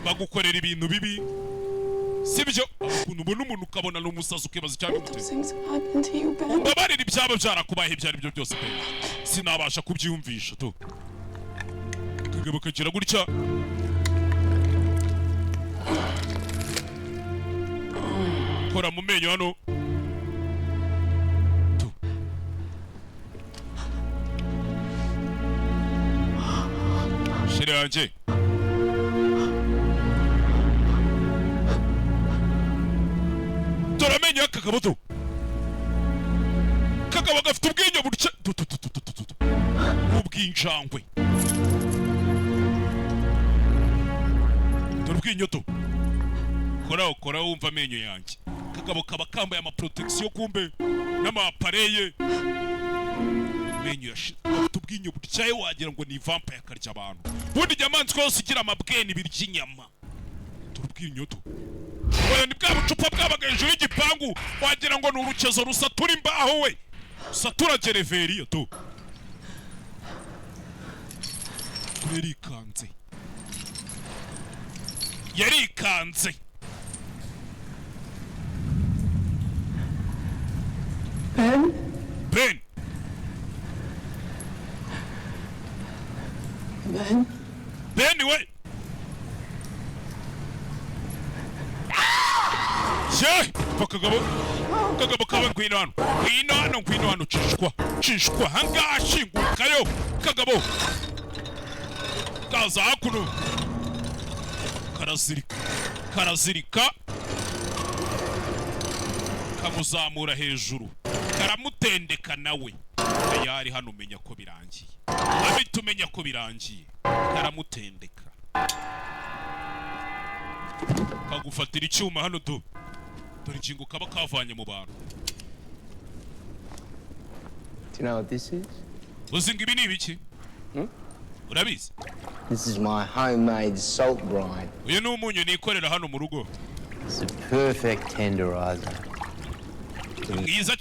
bagukorera ibintu bibi sibyo ukuntu ubona umuntu ukabona n'umusazi ukibaza cyane muteze umbabarira ibyaba byarakubaye ibyo ari byo byose pe sinabasha kubyiyumvisha tu kagabo kagira gutya kora mu menyo hano tu shire yanjye turamenye kagabo tu kagabo gafite ubwenge burya ubwinjangwe turubwinyo tu kora wumva amenyo yanjye kagabo kaba kambaye amaprotection kumbe n'amapareye amenyo yashite afite ubwinyo buryaye wagira ngo ni vampire akarya abantu bundi nyamanzwa yose igira amabwene birya inyama turubwinyo tu oya ni bwa bucupa bwabaga hejuru y'igipangu wagira ngo ni urukezo rusatura imbaho we satura gereveriyo tu yarikanze Ben we Che kagabo kawe ngwino hano cishwa hanga shingukayo kagabo kaza hakuno karazirika kamuzamura hejuru karamutendeka nawe yari hano umenya ko birangiye abitumenya ko birangiye karamutendeka kagufatira icyuma hano dore ingingo kaba kavanye mu bantu. Do you know what this is? Uzinga ibi ni ibiki? Urabizi? This is my homemade salt brine. Uyu ni umunyu nikorera hano mu rugo. It's a perfect tenderizer. Mwiza